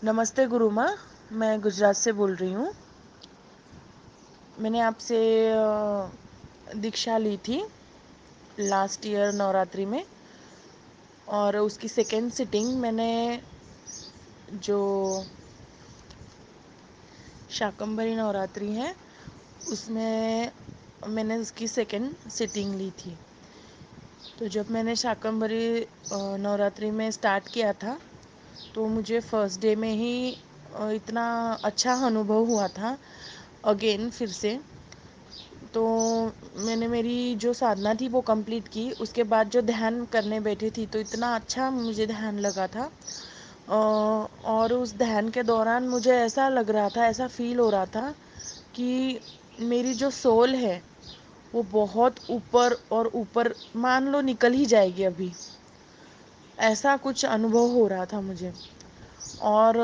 नमस्ते गुरु माँ। मैं गुजरात से बोल रही हूँ। मैंने आपसे दीक्षा ली थी लास्ट ईयर नवरात्रि में, और उसकी सेकेंड सिटिंग मैंने जो शाकंभरी नवरात्रि है उसमें मैंने उसकी सेकेंड सिटिंग ली थी। तो जब मैंने शाकंभरी नवरात्रि में स्टार्ट किया था तो मुझे फर्स्ट डे में ही इतना अच्छा अनुभव हुआ था। अगेन फिर से तो मैंने मेरी जो साधना थी वो कंप्लीट की। उसके बाद जो ध्यान करने बैठी थी तो इतना अच्छा मुझे ध्यान लगा था। और उस ध्यान के दौरान मुझे ऐसा लग रहा था, ऐसा फील हो रहा था कि मेरी जो सोल है वो बहुत ऊपर और ऊपर मान लो निकल ही जाएगी अभी, ऐसा कुछ अनुभव हो रहा था मुझे। और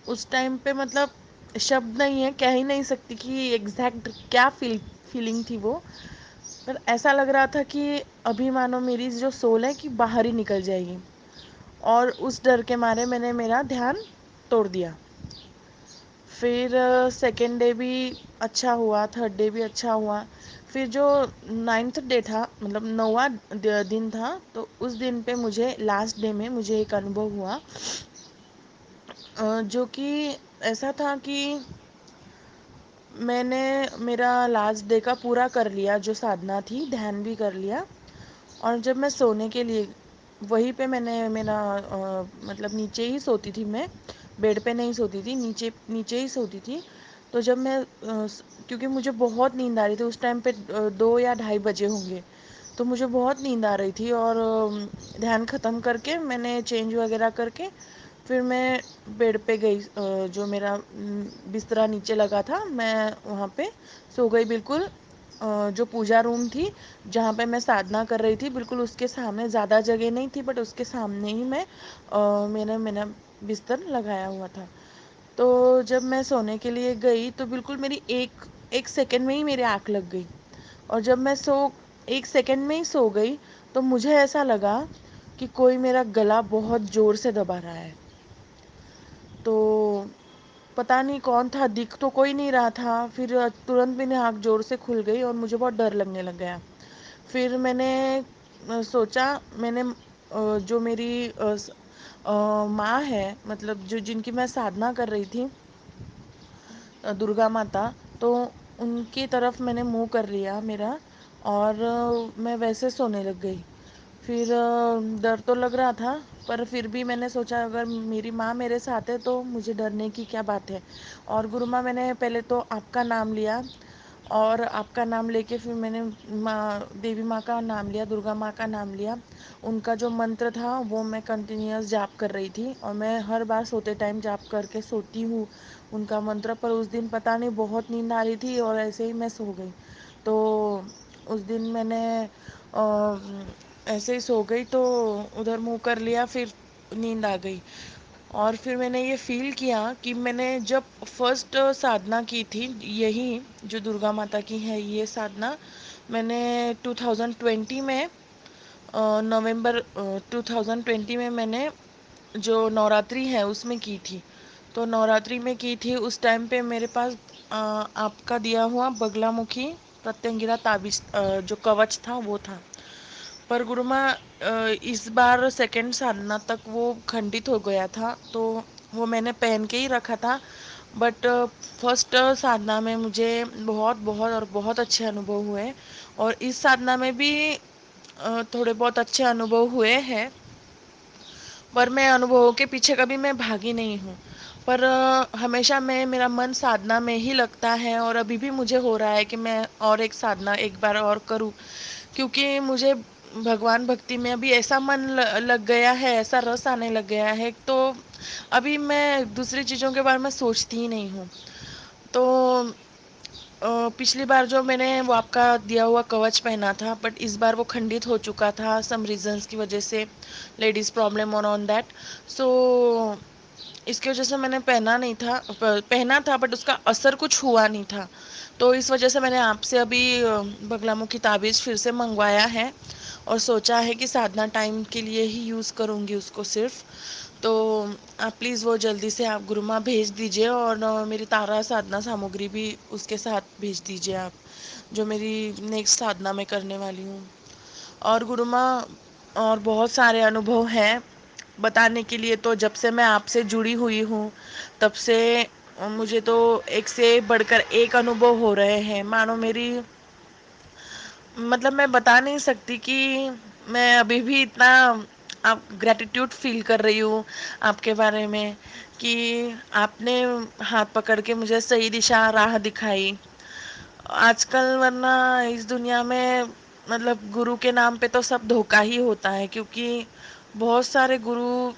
उस टाइम पे मतलब शब्द नहीं है, कह ही नहीं सकती कि एग्जैक्ट क्या फीलिंग थी वो। पर ऐसा लग रहा था कि अभी मानो मेरी जो सोल है कि बाहर ही निकल जाएगी। और उस डर के मारे मैंने मेरा ध्यान तोड़ दिया। फिर सेकेंड डे भी अच्छा हुआ, थर्ड डे भी अच्छा हुआ। फिर जो नाइन्थ डे था, मतलब 9वां दिन था, तो उस दिन पे मुझे लास्ट डे में मुझे एक अनुभव हुआ जो कि ऐसा था कि मैंने मेरा लास्ट डे का पूरा कर लिया, जो साधना थी, ध्यान भी कर लिया। और जब मैं सोने के लिए वहीं पे मैंने मेरा मतलब नीचे ही सोती थी मैं, बेड पे नहीं सोती थी, नीचे नीचे ही सोती थी। तो जब मैं क्योंकि मुझे बहुत नींद आ रही थी उस टाइम पे, 2 या ढाई बजे होंगे, तो मुझे बहुत नींद आ रही थी। और ध्यान ख़त्म करके मैंने चेंज वगैरह करके फिर मैं बेड पे गई। जो मेरा बिस्तरा नीचे लगा था मैं वहाँ पे सो गई बिल्कुल। जो पूजा रूम थी जहाँ पे मैं साधना कर रही थी बिल्कुल उसके सामने, ज़्यादा जगह नहीं थी बट उसके सामने ही मैंने मेरा बिस्तर लगाया हुआ था। तो जब मैं सोने के लिए गई तो बिल्कुल मेरी एक एक सेकंड में ही मेरी आँख लग गई। और जब मैं एक सेकंड में ही सो गई तो मुझे ऐसा लगा कि कोई मेरा गला बहुत ज़ोर से दबा रहा है। तो पता नहीं कौन था, दिख तो कोई नहीं रहा था। फिर तुरंत मेरी आँख ज़ोर से खुल गई और मुझे बहुत डर लगने लग गया। फिर मैंने सोचा, मैंने जो मेरी माँ है, मतलब जो जिनकी मैं साधना कर रही थी, दुर्गा माता, तो उनकी तरफ मैंने मुंह कर लिया मेरा। और मैं वैसे सोने लग गई। फिर डर तो लग रहा था, पर फिर भी मैंने सोचा अगर मेरी माँ मेरे साथ है तो मुझे डरने की क्या बात है। और गुरु माँ, मैंने पहले तो आपका नाम लिया, और आपका नाम लेके फिर मैंने माँ देवी माँ का नाम लिया, दुर्गा माँ का नाम लिया। उनका जो मंत्र था वो मैं कंटिन्यूअस जाप कर रही थी, और मैं हर बार सोते टाइम जाप करके सोती हूँ उनका मंत्र। पर उस दिन पता नहीं बहुत नींद आ रही थी और ऐसे ही मैं सो गई। तो उस दिन मैंने ऐसे ही सो गई, तो उधर मुंह कर लिया, फिर नींद आ गई। और फिर मैंने ये फील किया कि मैंने जब फर्स्ट साधना की थी, यही जो दुर्गा माता की है ये साधना, मैंने 2020 में नवंबर 2020 में मैंने जो नवरात्रि है उसमें की थी। तो नवरात्रि में की थी, उस टाइम पे मेरे पास आपका दिया हुआ बगलामुखी प्रत्यंगिरा ताबीज, जो कवच था वो था। पर गुरु माँ, इस बार सेकंड साधना तक वो खंडित हो गया था, तो वो मैंने पहन के ही रखा था। बट फर्स्ट साधना में मुझे बहुत बहुत और बहुत अच्छे अनुभव हुए। और इस साधना में भी थोड़े बहुत अच्छे अनुभव हुए हैं। पर मैं अनुभवों के पीछे कभी मैं भागी नहीं हूँ। पर हमेशा मैं मेरा मन साधना में ही लगता है, और अभी भी मुझे हो रहा है कि मैं और एक साधना एक बार और करूँ, क्योंकि मुझे भगवान भक्ति में अभी ऐसा मन लग गया है, ऐसा रस आने लग गया है। तो अभी मैं दूसरी चीज़ों के बारे में सोचती ही नहीं हूँ। तो पिछली बार जो मैंने वो आपका दिया हुआ कवच पहना था, बट इस बार वो खंडित हो चुका था सम रीजंस की वजह से, लेडीज़ प्रॉब्लम और ऑन दैट। सो इसकी वजह से मैंने पहना था बट उसका असर कुछ हुआ नहीं था। तो इस वजह से मैंने आपसे अभी बगलामुखी ताबीज़ फिर से मंगवाया है, और सोचा है कि साधना टाइम के लिए ही यूज़ करूँगी उसको सिर्फ। तो आप प्लीज़ वो जल्दी से आप गुरु माँ भेज दीजिए, और मेरी तारा साधना सामग्री भी उसके साथ भेज दीजिए आप, जो मेरी नेक्स्ट साधना में करने वाली हूँ। और गुरु माँ, और बहुत सारे अनुभव हैं बताने के लिए, तो जब से मैं आपसे जुड़ी हुई हूँ तब से मुझे तो एक से बढ़कर एक अनुभव हो रहे हैं। मानो मेरी, मतलब मैं बता नहीं सकती कि मैं अभी भी इतना आप ग्रेटिट्यूड फील कर रही हूँ आपके बारे में, कि आपने हाथ पकड़ के मुझे सही दिशा राह दिखाई। आजकल वरना इस दुनिया में, मतलब गुरु के नाम पे तो सब धोखा ही होता है, क्योंकि बहुत सारे गुरु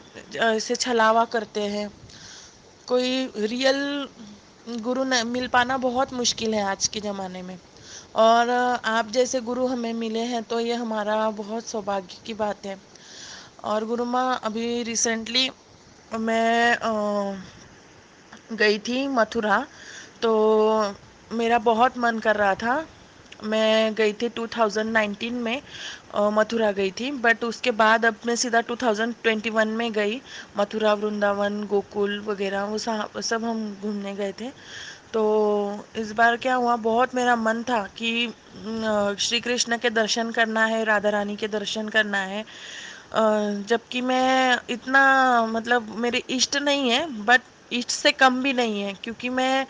ऐसे छलावा करते हैं। कोई रियल गुरु मिल पाना बहुत मुश्किल है आज के ज़माने में। और आप जैसे गुरु हमें मिले हैं तो ये हमारा बहुत सौभाग्य की बात है। और गुरु माँ, अभी रिसेंटली मैं गई थी मथुरा, तो मेरा बहुत मन कर रहा था। मैं गई थी 2019 में, मथुरा गई थी, बट उसके बाद अब मैं सीधा 2021 में गई। मथुरा, वृंदावन, गोकुल वगैरह वो सब हम घूमने गए थे। तो इस बार क्या हुआ, बहुत मेरा मन था कि श्री कृष्ण के दर्शन करना है, राधा रानी के दर्शन करना है। जबकि मैं इतना, मतलब मेरे इष्ट नहीं है, बट इष्ट से कम भी नहीं है, क्योंकि मैं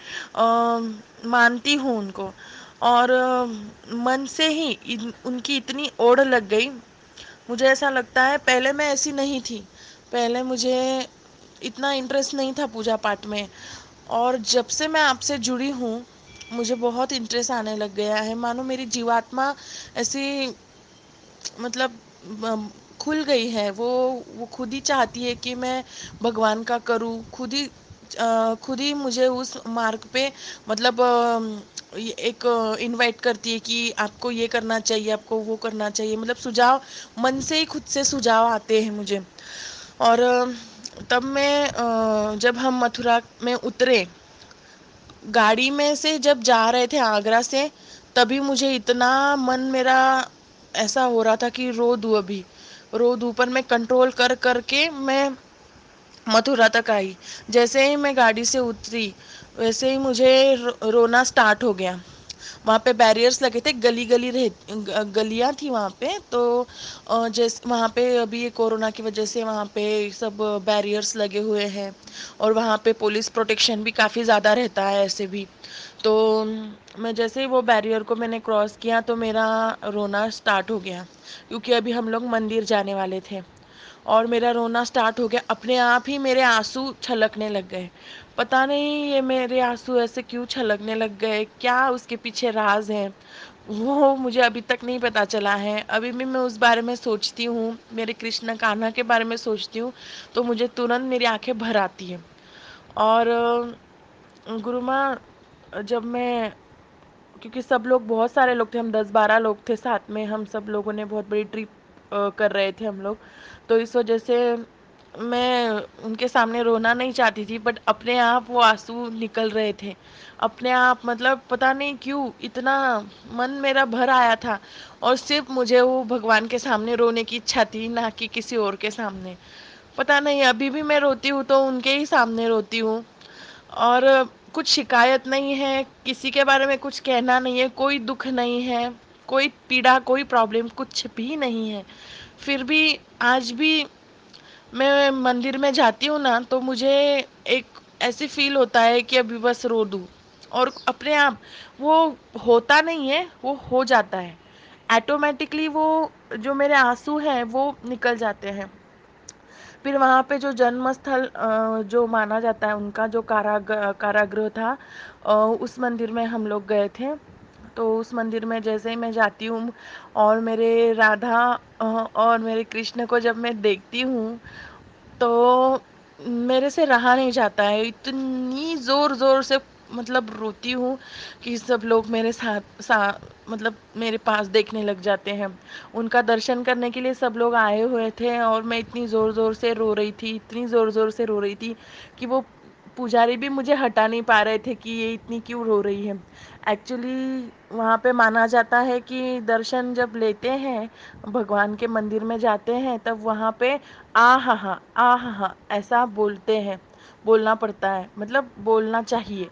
मानती हूँ उनको। और मन से ही उनकी इतनी ओढ़ लग गई। मुझे ऐसा लगता है, पहले मैं ऐसी नहीं थी, पहले मुझे इतना इंटरेस्ट नहीं था पूजा पाठ में। और जब से मैं आपसे जुड़ी हूँ मुझे बहुत इंटरेस्ट आने लग गया है। मानो मेरी जीवात्मा ऐसी, मतलब खुल गई है। वो खुद ही चाहती है कि मैं भगवान का करूँ, खुद ही मुझे उस मार्ग पे, मतलब एक इनवाइट करती है कि आपको ये करना चाहिए, आपको वो करना चाहिए। मतलब सुझाव, मन से ही खुद से सुझाव आते हैं मुझे। और तब मैं, जब हम मथुरा में उतरे, गाड़ी में से जब जा रहे थे आगरा से, तभी मुझे इतना मन मेरा ऐसा हो रहा था कि रो दूँ अभी, रो दूँ। पर मैं कंट्रोल कर करके मैं मथुरा तक आई। जैसे ही मैं गाड़ी से उतरी, वैसे ही मुझे रोना स्टार्ट हो गया। वहाँ पे बैरियर्स लगे थे, गली गली रह गलियाँ थी वहाँ पे। तो जैसे वहाँ पे अभी ये कोरोना की वजह से वहाँ पे सब बैरियर्स लगे हुए हैं, और वहाँ पे पुलिस प्रोटेक्शन भी काफ़ी ज़्यादा रहता है ऐसे भी। तो मैं जैसे ही वो बैरियर को मैंने क्रॉस किया तो मेरा रोना स्टार्ट हो गया, क्योंकि अभी हम लोग मंदिर जाने वाले थे। और मेरा रोना स्टार्ट हो गया, अपने आप ही मेरे आंसू छलकने लग गए। पता नहीं ये मेरे आंसू ऐसे क्यों छलकने लग गए, क्या उसके पीछे राज है, वो मुझे अभी तक नहीं पता चला है। अभी भी मैं उस बारे में सोचती हूँ, मेरे कृष्ण कान्हा के बारे में सोचती हूँ, तो मुझे तुरंत मेरी आंखें भर आती हैं। और गुरु माँ, जब मैं, क्योंकि सब लोग, बहुत सारे लोग थे, हम 10-12 लोग थे साथ में, हम सब लोगों ने बहुत बड़ी ट्रिप कर रहे थे हम लोग। तो इस वजह से मैं उनके सामने रोना नहीं चाहती थी, बट अपने आप वो आंसू निकल रहे थे अपने आप। मतलब पता नहीं क्यों इतना मन मेरा भर आया था, और सिर्फ मुझे वो भगवान के सामने रोने की इच्छा थी, ना कि किसी और के सामने। पता नहीं, अभी भी मैं रोती हूँ तो उनके ही सामने रोती हूँ। और कुछ शिकायत नहीं है, किसी के बारे में कुछ कहना नहीं है, कोई दुख नहीं है, कोई पीड़ा, कोई प्रॉब्लम, कुछ भी नहीं है। फिर भी आज भी मैं मंदिर में जाती हूँ ना, तो मुझे एक ऐसी फील होता है कि अभी बस रो दूँ। और अपने आप वो होता नहीं है, वो हो जाता है ऑटोमेटिकली। वो जो मेरे आंसू हैं वो निकल जाते हैं। फिर वहाँ पे जो जन्म स्थल, जो माना जाता है उनका, जो कारागृह था, उस मंदिर में हम लोग गए थे। तो उस मंदिर में जैसे ही मैं जाती हूँ, और मेरे राधा और मेरे कृष्ण को जब मैं देखती हूँ, तो मेरे से रहा नहीं जाता है। इतनी ज़ोर ज़ोर से, मतलब रोती हूँ कि सब लोग मेरे मतलब मेरे पास देखने लग जाते हैं। उनका दर्शन करने के लिए सब लोग आए हुए थे, और मैं इतनी ज़ोर ज़ोर से रो रही थी, इतनी ज़ोर ज़ोर से रो रही थी कि वो पुजारी भी मुझे हटा नहीं पा रहे थे कि ये इतनी क्यों रो रही है। एक्चुअली वहाँ पे माना जाता है कि दर्शन जब लेते हैं, भगवान के मंदिर में जाते हैं, तब वहाँ पे आ हा हा ऐसा बोलते हैं, बोलना पड़ता है, मतलब बोलना चाहिए।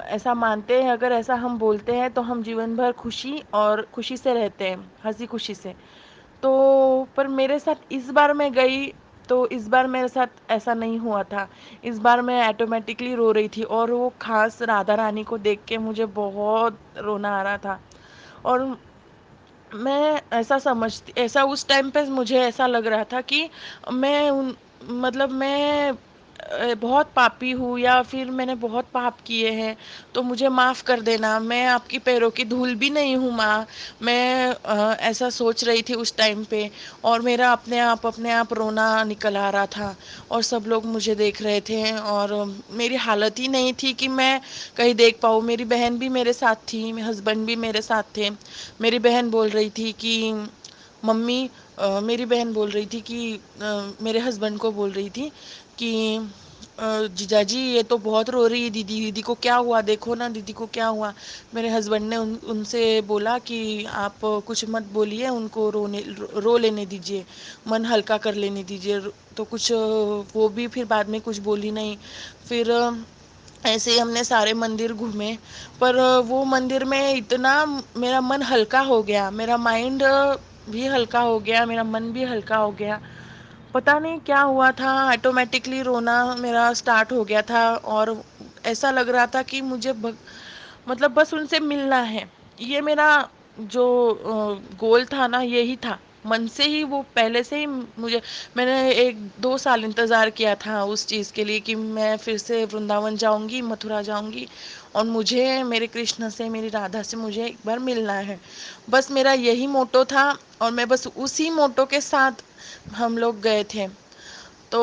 ऐसा मानते हैं, अगर ऐसा हम बोलते हैं तो हम जीवन भर खुशी से रहते हैं, हंसी खुशी से। तो पर मेरे साथ इस बार मैं गई, तो इस बार मेरे साथ ऐसा नहीं हुआ था। इस बार मैं ऑटोमेटिकली रो रही थी, और वो खास राधा रानी को देख के मुझे बहुत रोना आ रहा था। और मैं ऐसा उस टाइम पे मुझे ऐसा लग रहा था कि मैं उन मतलब मैं बहुत पापी हूँ, या फिर मैंने बहुत पाप किए हैं, तो मुझे माफ़ कर देना, मैं आपकी पैरों की धूल भी नहीं हूँ माँ। मैं ऐसा सोच रही थी उस टाइम पे, और मेरा अपने आप रोना निकल आ रहा था, और सब लोग मुझे देख रहे थे, और मेरी हालत ही नहीं थी कि मैं कहीं देख पाऊँ। मेरी बहन भी मेरे साथ थी, मेरे हस्बैंड भी मेरे साथ थे। मेरी बहन बोल रही थी कि मम्मी मेरी बहन बोल रही थी कि मेरे हस्बैंड को बोल रही थी कि जीजाजी ये तो बहुत रो रही है, दीदी दीदी को क्या हुआ, देखो ना दीदी को क्या हुआ। मेरे हस्बैंड ने उनसे बोला कि आप कुछ मत बोलिए, उनको रो लेने दीजिए, मन हल्का कर लेने दीजिए। तो कुछ वो भी फिर बाद में कुछ बोली नहीं। फिर ऐसे ही हमने सारे मंदिर घूमे, पर वो मंदिर में इतना मेरा मन हल्का हो गया, मेरा माइंड भी हल्का हो गया, मेरा मन भी हल्का हो गया। पता नहीं क्या हुआ था, ऑटोमेटिकली रोना मेरा स्टार्ट हो गया था, और ऐसा लग रहा था कि मतलब बस उनसे मिलना है। ये मेरा जो गोल था ना, यही था। मन से ही वो पहले से ही मैंने 1-2 साल इंतज़ार किया था उस चीज़ के लिए कि मैं फिर से वृंदावन जाऊंगी, मथुरा जाऊंगी, और मुझे मेरे कृष्ण से, मेरी राधा से मुझे एक बार मिलना है। बस मेरा यही मोटो था, और मैं बस उसी मोटो के साथ हम लोग गए थे। तो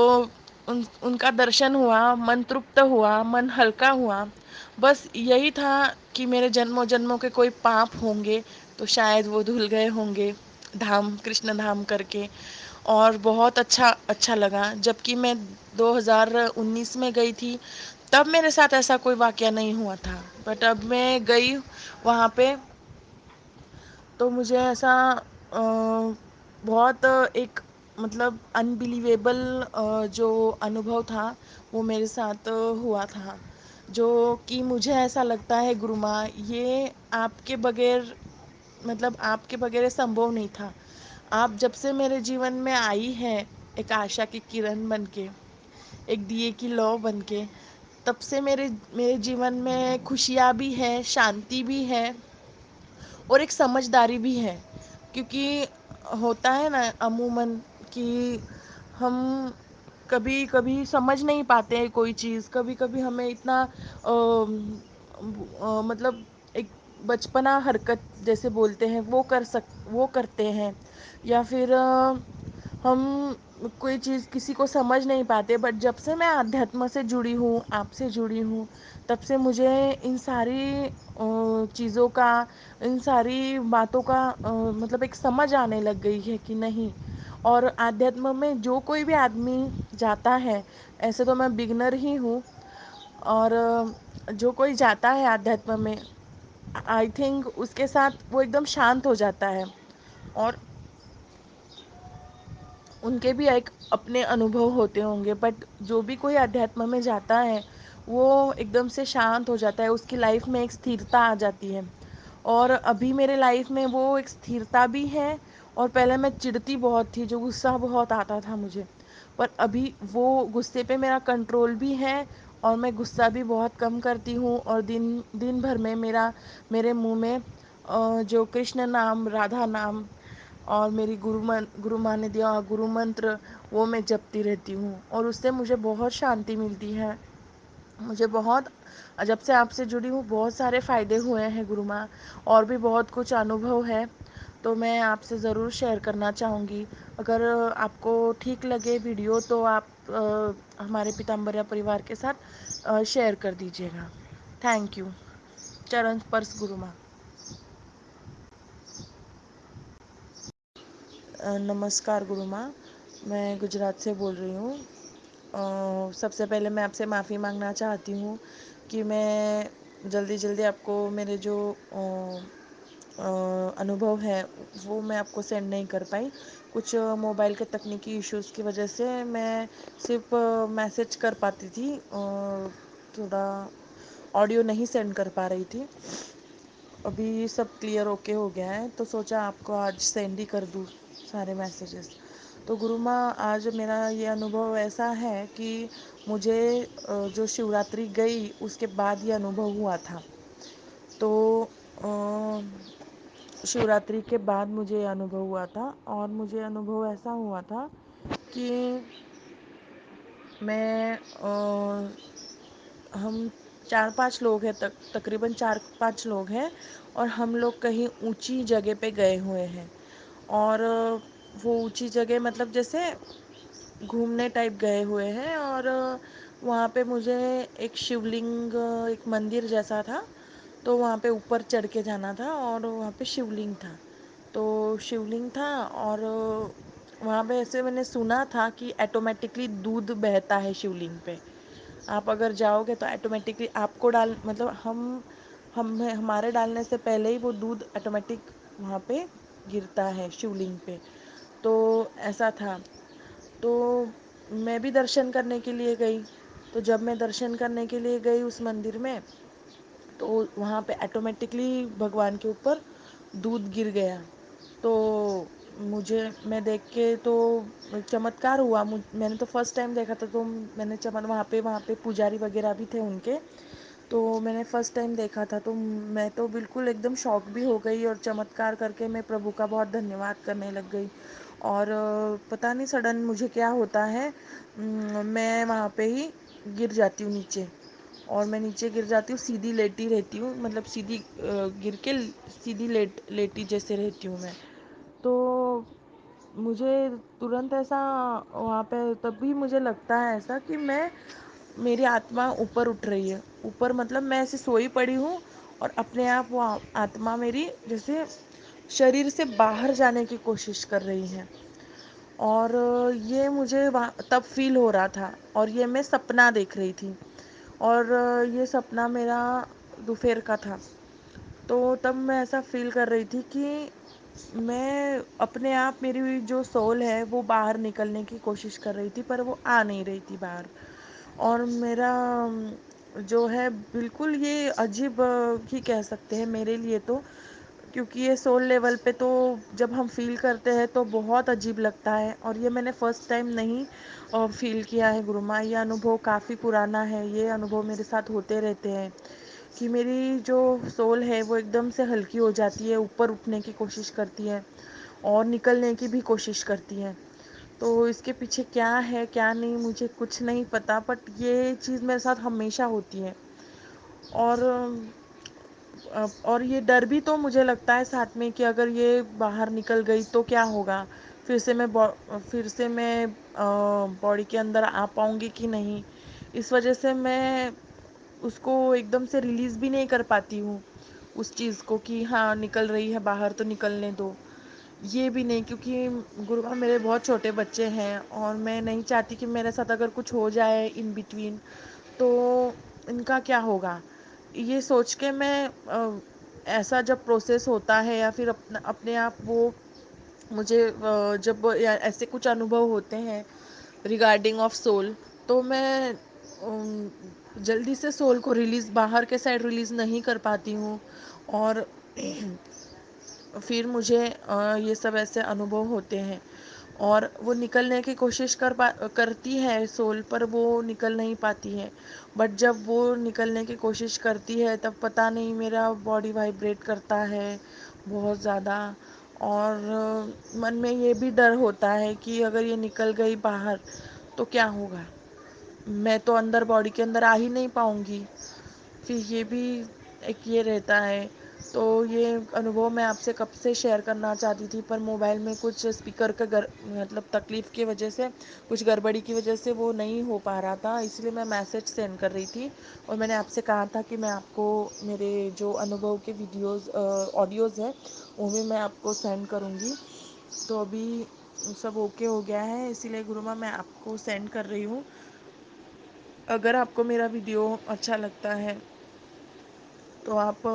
उनका दर्शन हुआ, मन तृप्त हुआ, मन हल्का हुआ। बस यही था कि मेरे जन्मों जन्मों के कोई पाप होंगे तो शायद वो धुल गए होंगे धाम, कृष्ण धाम करके। और बहुत अच्छा अच्छा लगा। जबकि मैं 2019 में गई थी, तब मेरे साथ ऐसा कोई वाकया नहीं हुआ था, बट अब मैं गई वहाँ पे, तो मुझे ऐसा बहुत एक मतलब अनबिलीवेबल जो अनुभव था वो मेरे साथ हुआ था, जो कि मुझे ऐसा लगता है गुरु माँ, ये आपके बगैर, मतलब आपके बगैर संभव नहीं था। आप जब से मेरे जीवन में आई हैं, एक आशा की किरण बन के, एक दिए की लौ बन के, तब से मेरे मेरे जीवन में खुशियाँ भी हैं, शांति भी है, और एक समझदारी भी है। क्योंकि होता है ना अमूमन कि हम कभी कभी समझ नहीं पाते हैं कोई चीज़, कभी कभी हमें इतना मतलब एक बचपना हरकत जैसे बोलते हैं वो करते हैं, या फिर हम कोई चीज़ किसी को समझ नहीं पाते। बट जब से मैं आध्यात्म से जुड़ी हूँ, आपसे जुड़ी हूँ, तब से मुझे इन सारी चीज़ों का, इन सारी बातों का मतलब एक समझ आने लग गई है कि नहीं। और आध्यात्म में जो कोई भी आदमी जाता है, ऐसे तो मैं बिगनर ही हूँ, और जो कोई जाता है आध्यात्म में, आई थिंक उसके साथ वो एकदम शांत हो जाता है, और उनके भी एक अपने अनुभव होते होंगे। बट जो भी कोई अध्यात्म में जाता है, वो एकदम से शांत हो जाता है, उसकी लाइफ में एक स्थिरता आ जाती है। और अभी मेरे लाइफ में वो एक स्थिरता भी है। और पहले मैं चिढ़ती बहुत थी, जो गुस्सा बहुत आता था मुझे, पर अभी वो गुस्से पे मेरा कंट्रोल भी है, और मैं गुस्सा भी बहुत कम करती हूँ। और दिन दिन भर में मेरे मुंह में जो कृष्ण नाम, राधा नाम, और मेरी गुरु माँ ने दिया गुरु मंत्र, वो मैं जपती रहती हूँ, और उससे मुझे बहुत शांति मिलती है। मुझे बहुत, जब से आपसे जुड़ी हूँ, बहुत सारे फ़ायदे हुए हैं गुरु माँ, और भी बहुत कुछ अनुभव है, तो मैं आपसे ज़रूर शेयर करना चाहूँगी। अगर आपको ठीक लगे वीडियो, तो आप हमारे पीताम्बर्या परिवार के साथ शेयर कर दीजिएगा। Thank you. चरण स्पर्श गुरु माँ। नमस्कार गुरु माँ, मैं गुजरात से बोल रही हूँ। सबसे पहले मैं आपसे माफ़ी मांगना चाहती हूँ कि मैं जल्दी जल्दी आपको मेरे जो अनुभव है वो मैं आपको सेंड नहीं कर पाई। कुछ मोबाइल के तकनीकी इश्यूज़ की वजह से मैं सिर्फ मैसेज कर पाती थी, थोड़ा ऑडियो नहीं सेंड कर पा रही थी। अभी सब क्लियर ओके हो गया है तो सोचा आपको आज सेंड ही कर दूँ सारे मैसेजेस। तो गुरु माँ, आज मेरा ये अनुभव ऐसा है कि मुझे जो शिवरात्रि गई उसके बाद ये अनुभव हुआ था। तो शिवरात्रि के बाद मुझे ये अनुभव हुआ था और मुझे अनुभव ऐसा हुआ था कि मैं हम 4-5 लोग हैं, तकरीबन 4-5 लोग हैं और हम लोग कहीं ऊंची जगह पे गए हुए हैं। और वो ऊंची जगह मतलब जैसे घूमने टाइप गए हुए हैं। और वहाँ पे मुझे एक शिवलिंग, एक मंदिर जैसा था, तो वहाँ पे ऊपर चढ़ के जाना था और वहाँ पे शिवलिंग था। तो शिवलिंग था और वहाँ पे ऐसे मैंने सुना था कि ऑटोमेटिकली दूध बहता है शिवलिंग पे। आप अगर जाओगे तो ऑटोमेटिकली आपको डाल मतलब हम हमारे डालने से पहले ही वो दूध ऑटोमेटिक वहाँ पे गिरता है शिवलिंग पे। तो ऐसा था। तो मैं भी दर्शन करने के लिए गई। तो जब मैं दर्शन करने के लिए गई उस मंदिर में, तो वहाँ पे ऑटोमेटिकली भगवान के ऊपर दूध गिर गया। तो मैं देख के तो चमत्कार हुआ। मैंने तो फर्स्ट टाइम देखा था, तो मैंने वहाँ पे पुजारी वगैरह भी थे उनके। तो मैंने फर्स्ट टाइम देखा था, तो मैं तो बिल्कुल एकदम शॉक भी हो गई और चमत्कार करके मैं प्रभु का बहुत धन्यवाद करने लग गई। और पता नहीं सडन मुझे क्या होता है, मैं वहाँ पे ही गिर जाती हूँ नीचे। और मैं नीचे गिर जाती हूँ, सीधी लेटी रहती हूँ, मतलब सीधी गिर के सीधी लेटी जैसे रहती हूँ मैं। तो मुझे तुरंत ऐसा वहाँ पे तभी मुझे लगता है ऐसा कि मेरी आत्मा ऊपर उठ रही है। ऊपर मतलब मैं ऐसे सोई पड़ी हूँ और अपने आप वो आत्मा मेरी जैसे शरीर से बाहर जाने की कोशिश कर रही है। और ये मुझे तब फील हो रहा था और ये मैं सपना देख रही थी। और ये सपना मेरा दोपहर का था। तो तब मैं ऐसा फील कर रही थी कि मैं अपने आप, मेरी जो सोल है वो बाहर निकलने की कोशिश कर रही थी पर वो आ नहीं रही थी बाहर। और मेरा जो है बिल्कुल ये अजीब ही कह सकते हैं मेरे लिए तो, क्योंकि ये सोल लेवल पे तो जब हम फील करते हैं तो बहुत अजीब लगता है। और ये मैंने फर्स्ट टाइम नहीं फील किया है गुरु माँ, ये अनुभव काफ़ी पुराना है। ये अनुभव मेरे साथ होते रहते हैं कि मेरी जो सोल है वो एकदम से हल्की हो जाती है, ऊपर उठने की कोशिश करती है और निकलने की भी कोशिश करती है। तो इसके पीछे क्या है क्या नहीं मुझे कुछ नहीं पता, बट ये चीज़ मेरे साथ हमेशा होती है। और और ये डर भी तो मुझे लगता है साथ में कि अगर ये बाहर निकल गई तो क्या होगा, फिर से मैं बॉडी के अंदर आ पाऊँगी कि नहीं। इस वजह से मैं उसको एकदम से रिलीज़ भी नहीं कर पाती हूँ, उस चीज़ को कि हाँ निकल रही है बाहर तो निकलने दो। ये भी नहीं, क्योंकि गुरुआ मेरे बहुत छोटे बच्चे हैं और मैं नहीं चाहती कि मेरे साथ अगर कुछ हो जाए इन बिटवीन तो इनका क्या होगा। ये सोच के मैं ऐसा जब प्रोसेस होता है या फिर अपने आप वो मुझे जब ऐसे कुछ अनुभव होते हैं रिगार्डिंग ऑफ सोल, तो मैं जल्दी से सोल को रिलीज़ बाहर के साइड रिलीज़ नहीं कर पाती हूँ। और फिर मुझे ये सब ऐसे अनुभव होते हैं और वो निकलने की कोशिश करती है सोल, पर वो निकल नहीं पाती है। बट जब वो निकलने की कोशिश करती है तब पता नहीं मेरा बॉडी वाइब्रेट करता है बहुत ज़्यादा। और मन में ये भी डर होता है कि अगर ये निकल गई बाहर तो क्या होगा, मैं तो अंदर बॉडी के अंदर आ ही नहीं पाऊँगी। फिर ये भी एक ये रहता है। तो ये अनुभव मैं आपसे कब से शेयर करना चाहती थी, पर मोबाइल में कुछ स्पीकर का मतलब तकलीफ़ की वजह से, कुछ गड़बड़ी की वजह से वो नहीं हो पा रहा था, इसलिए मैं मैसेज सेंड कर रही थी। और मैंने आपसे कहा था कि मैं आपको मेरे जो अनुभव के वीडियोज़ ऑडियोज़ हैं वो भी मैं आपको सेंड करूँगी। तो अभी सब ओके हो गया है, इसीलिए गुरुमा मैं आपको सेंड कर रही हूँ। अगर आपको मेरा वीडियो अच्छा लगता है तो आप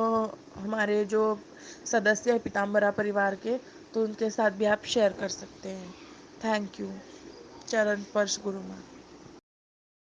हमारे जो सदस्य हैं पीताम्बरा परिवार के, तो उनके साथ भी आप शेयर कर सकते हैं। Thank you. चरण स्पर्श गुरुमा।